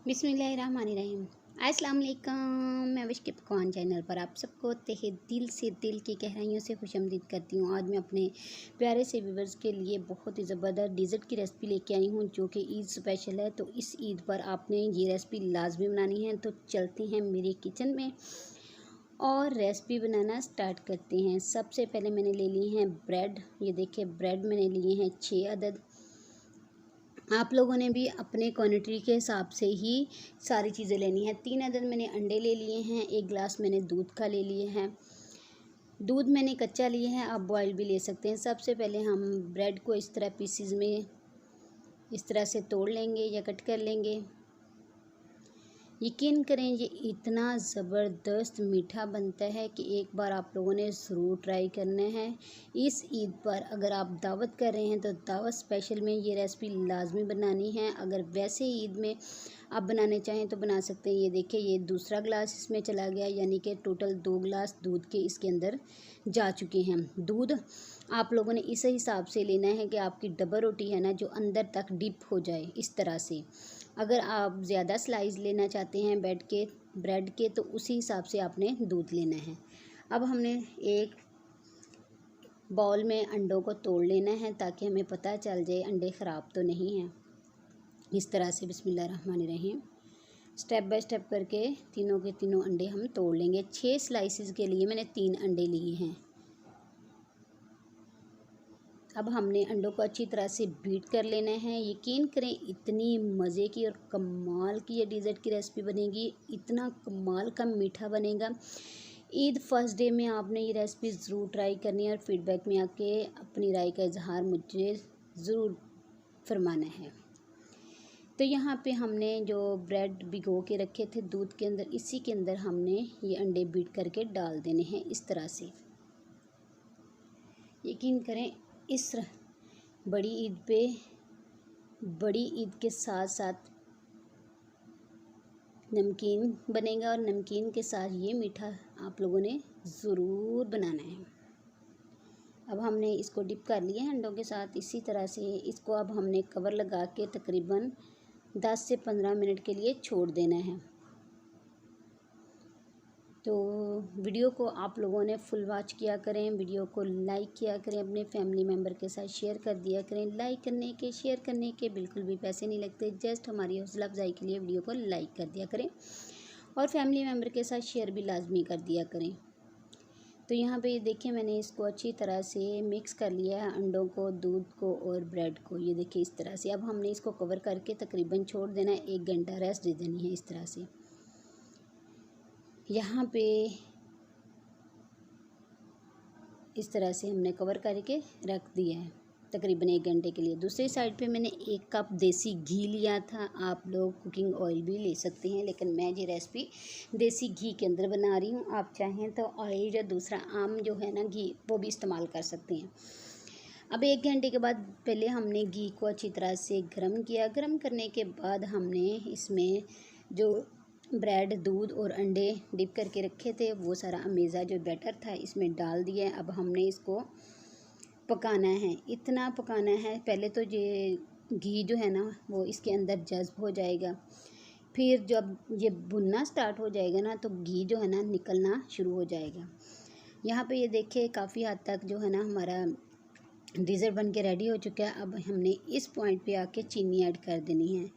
बिस्मिल्लाहिर्रहमानिर्रहीम। अस्सलाम वालेकुम। मैं विश के पकवान चैनल पर आप सबको तहे दिल से दिल की गहराइयों से खुशामदीद करती हूँ। आज मैं अपने प्यारे से व्यूवर्स के लिए बहुत ही ज़बरदस्त डिज़र्ट की रेसिपी लेके आई हूँ जो कि ईद स्पेशल है। तो इस ईद पर आपने ये रेसिपी लाजमी बनानी है। तो चलते हैं मेरे किचन में और रेसिपी बनाना स्टार्ट करते हैं। सबसे पहले मैंने ले ली हैं ब्रेड। ये देखिए ब्रेड मैंने लिए हैं 6 अदद। आप लोगों ने भी अपने क्वांटिटी के हिसाब से ही सारी चीज़ें लेनी है। 3 अदद मैंने अंडे ले लिए हैं। 1 गिलास मैंने दूध का ले लिए हैं। दूध मैंने कच्चा लिए हैं, आप बॉयल भी ले सकते हैं। सबसे पहले हम ब्रेड को इस तरह पीसीज में इस तरह से तोड़ लेंगे या कट कर लेंगे। यकीन करें ये इतना ज़बरदस्त मीठा बनता है कि एक बार आप लोगों ने ज़रूर ट्राई करना है। इस ईद पर अगर आप दावत कर रहे हैं तो दावत स्पेशल में ये रेसिपी लाजमी बनानी है। अगर वैसे ईद में आप बनाने चाहें तो बना सकते हैं। ये देखिए ये दूसरा गिलास इसमें चला गया, यानी कि टोटल 2 गिलास दूध के इसके अंदर जा चुके हैं। दूध आप लोगों ने इस हिसाब से लेना है कि आपकी डबल रोटी है ना जो अंदर तक डिप हो जाए इस तरह से। अगर आप ज़्यादा स्लाइस लेना चाहते हैं ब्रेड के तो उसी हिसाब से आपने दूध लेना है। अब हमने एक बाउल में अंडों को तोड़ लेना है ताकि हमें पता चल जाए अंडे ख़राब तो नहीं हैं। इस तरह से बिस्मिल्लाहिर्रहमानिर्रहीम स्टेप बाय स्टेप करके तीनों के तीनों अंडे हम तोड़ लेंगे। 6 स्लाइसिस के लिए मैंने 3 अंडे लिए हैं। अब हमने अंडों को अच्छी तरह से बीट कर लेना है। यकीन करें इतनी मज़े की और कमाल की ये डिज़र्ट की रेसिपी बनेगी, इतना कमाल का मीठा बनेगा। ईद फर्स्ट डे में आपने ये रेसिपी ज़रूर ट्राई करनी है और फीडबैक में आके अपनी राय का इजहार मुझे ज़रूर फरमाना है। तो यहाँ पे हमने जो ब्रेड भिगो के रखे थे दूध के अंदर, इसी के अंदर हमने ये अंडे बीट करके डाल देने हैं इस तरह से। यकीन करें इस बड़ी ईद के साथ साथ नमकीन बनेगा और नमकीन के साथ ये मीठा आप लोगों ने ज़रूर बनाना है। अब हमने इसको डिप कर लिया है अंडों के साथ। इसी तरह से इसको अब हमने कवर लगा के तकरीबन 10 से 15 मिनट के लिए छोड़ देना है। तो वीडियो को आप लोगों ने फुल वॉच किया करें, वीडियो को लाइक किया करें, अपने फैमिली मेम्बर के साथ शेयर कर दिया करें। लाइक करने के शेयर करने के बिल्कुल भी पैसे नहीं लगते, जस्ट हमारी हौसला अफजाई के लिए वीडियो को लाइक कर दिया करें और फैमिली मेम्बर के साथ शेयर भी लाजमी कर दिया करें। तो यहाँ पे ये देखिए मैंने इसको अच्छी तरह से मिक्स कर लिया है, अंडों को, दूध को और ब्रेड को। ये देखिए इस तरह से। अब हमने इसको कवर करके तकरीबन छोड़ देना है, 1 घंटा रेस्ट दे देनी है इस तरह से। यहाँ पे इस तरह से हमने कवर करके रख दिया है तकरीबन 1 घंटे के लिए। दूसरी साइड पे मैंने 1 कप देसी घी लिया था। आप लोग कुकिंग ऑयल भी ले सकते हैं, लेकिन मैं ये रेसिपी देसी घी के अंदर बना रही हूँ। आप चाहें तो ऑयल या दूसरा आम जो है ना घी वो भी इस्तेमाल कर सकते हैं। अब 1 घंटे के बाद पहले हमने घी को अच्छी तरह से गर्म किया। गर्म करने के बाद हमने इसमें जो ब्रेड, दूध और अंडे डिप करके रखे थे वो सारा अमेज़ा जो बैटर था इसमें डाल दिया है। अब हमने इसको पकाना है, इतना पकाना है। पहले तो ये घी जो है ना वो इसके अंदर जज़्ब हो जाएगा, फिर जब ये भुनना स्टार्ट हो जाएगा ना तो घी जो है ना निकलना शुरू हो जाएगा। यहाँ पे ये देखिए काफ़ी हद तक जो है ना हमारा डिज़र्ट बन के रेडी हो चुका है। अब हमने इस पॉइंट पे आके चीनी ऐड कर देनी है,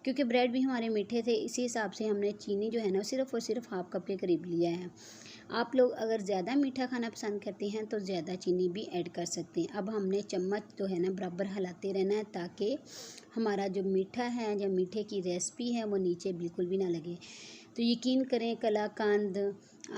क्योंकि ब्रेड भी हमारे मीठे थे, इसी हिसाब से हमने चीनी जो है ना सिर्फ़ और सिर्फ हाफ़ कप के करीब लिया है। आप लोग अगर ज़्यादा मीठा खाना पसंद करते हैं तो ज़्यादा चीनी भी ऐड कर सकते हैं। अब हमने चम्मच जो है ना बराबर हिलाते रहना है ताकि हमारा जो मीठा है या मीठे की रेसिपी है वो नीचे बिल्कुल भी ना लगे। तो यकीन करें कलाकंद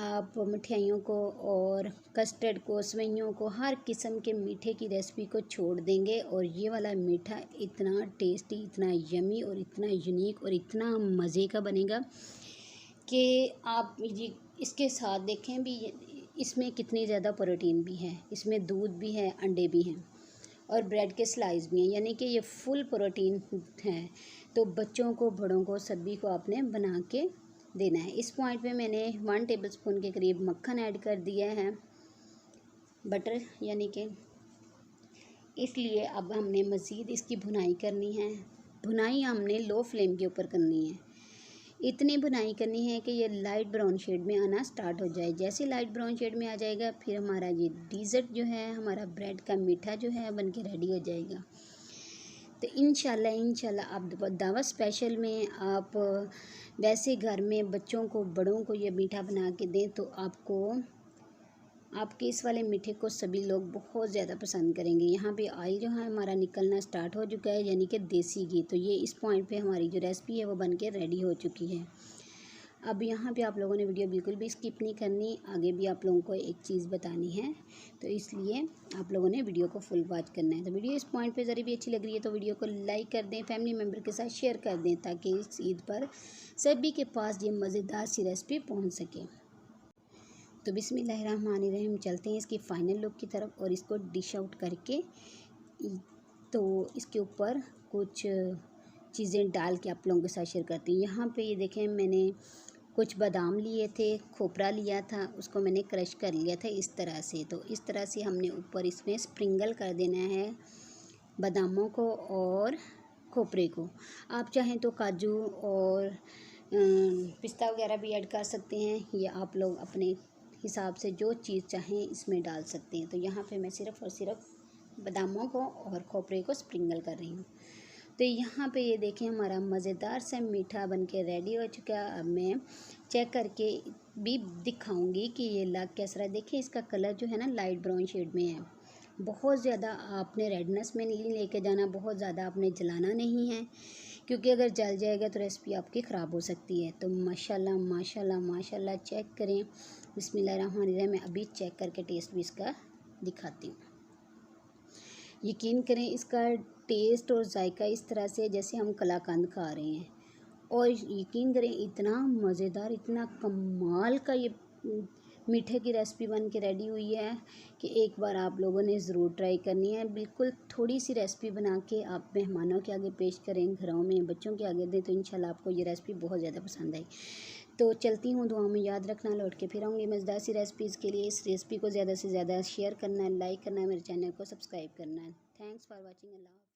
आप मिठाइयों को और कस्टर्ड को, सेवइयों को, हर किस्म के मीठे की रेसिपी को छोड़ देंगे और ये वाला मीठा इतना टेस्टी, इतना यमी और इतना यूनिक और इतना मज़े का बनेगा कि आप ये इसके साथ देखें भी इसमें कितनी ज़्यादा प्रोटीन भी है। इसमें दूध भी है, अंडे भी हैं और ब्रेड के स्लाइस भी हैं, यानी कि ये फुल प्रोटीन है। तो बच्चों को, बड़ों को, सभी को आपने बना के देना है। इस पॉइंट पे मैंने 1 टेबलस्पून के करीब मक्खन ऐड कर दिया है, बटर यानी कि। इसलिए अब हमने मज़ीद इसकी भुनाई करनी है। भुनाई हमने लो फ्लेम के ऊपर करनी है। इतनी बुनाई करनी है कि ये लाइट ब्राउन शेड में आना स्टार्ट हो जाए। जैसे लाइट ब्राउन शेड में आ जाएगा फिर हमारा ये डिज़र्ट जो है, हमारा ब्रेड का मीठा जो है बन के रेडी हो जाएगा। तो इंशाल्लाह आप दावत स्पेशल में आप वैसे घर में बच्चों को, बड़ों को ये मीठा बना के दें तो आपके इस वाले मीठे को सभी लोग बहुत ज़्यादा पसंद करेंगे। यहाँ पे ऑयल जो है हमारा निकलना स्टार्ट हो चुका है, यानी कि देसी घी। तो ये इस पॉइंट पे हमारी जो रेसिपी है वो बन के रेडी हो चुकी है। अब यहाँ पे आप लोगों ने वीडियो बिल्कुल भी स्किप नहीं करनी, आगे भी आप लोगों को एक चीज़ बतानी है, तो इसलिए आप लोगों ने वीडियो को फुल वॉच करना है। तो वीडियो इस पॉइंट पे ज़रा भी अच्छी लग रही है तो वीडियो को लाइक कर दें, फैमिली मेम्बर के साथ शेयर कर दें, ताकि इस ईद पर सभी के पास ये मज़ेदार सी रेसिपी पहुँच सके। तो बिस्मिल्लाहिर्रहमानिर्रहीम, चलते हैं इसकी फ़ाइनल लुक की तरफ और इसको डिश आउट करके तो इसके ऊपर कुछ चीज़ें डाल के आप लोगों के साथ शेयर करती हूँ। यहाँ पे ये देखें, मैंने कुछ बादाम लिए थे, खोपरा लिया था, उसको मैंने क्रश कर लिया था इस तरह से। तो इस तरह से हमने ऊपर इसमें स्प्रिंगल कर देना है बादामों को और खोपरे को। आप चाहें तो काजू और पिस्ता वगैरह भी ऐड कर सकते हैं, ये आप लोग अपने हिसाब से जो चीज़ चाहें इसमें डाल सकते हैं। तो यहाँ पे मैं सिर्फ़ और सिर्फ बादामों को और खोपरे को स्प्रिंगल कर रही हूँ। तो यहाँ पे ये देखें, हमारा मज़ेदार सा मीठा बनके रेडी हो चुका है। अब मैं चेक करके भी दिखाऊंगी कि ये लग कैसा रहा है। देखिए इसका कलर जो है ना लाइट ब्राउन शेड में है। बहुत ज़्यादा आपने रेडनेस में नहीं लेके जाना, बहुत ज़्यादा आपने जलाना नहीं है, क्योंकि अगर जल जाएगा तो रेसिपी आपकी ख़राब हो सकती है। तो माशाल्लाह माशाल्लाह माशाल्लाह चेक करें। बिस्मिल्लाहिर्रहमानिर्रहीम, मैं अभी चेक करके टेस्ट भी इसका दिखाती हूँ। यकीन करें इसका टेस्ट और जायका इस तरह से जैसे हम कलाकंद खा रहे हैं, और यकीन करें इतना मज़ेदार, इतना कमाल का ये मीठे की रेसिपी बन के रेडी हुई है कि एक बार आप लोगों ने ज़रूर ट्राई करनी है। बिल्कुल थोड़ी सी रेसिपी बना के आप मेहमानों के आगे पेश करें, घरों में बच्चों के आगे दें, तो इंशाल्लाह आपको ये रेसिपी बहुत ज़्यादा पसंद आई। तो चलती हूँ, दुआ में याद रखना, लौट के फिर आऊँगी मज़ेदार सी रेसिपीज़ के लिए। इस रेसिपी को ज़्यादा से ज़्यादा शेयर करना है, लाइक करना है, मेरे चैनल को सब्सक्राइब करना है। Thanks for watching. अल्लाह।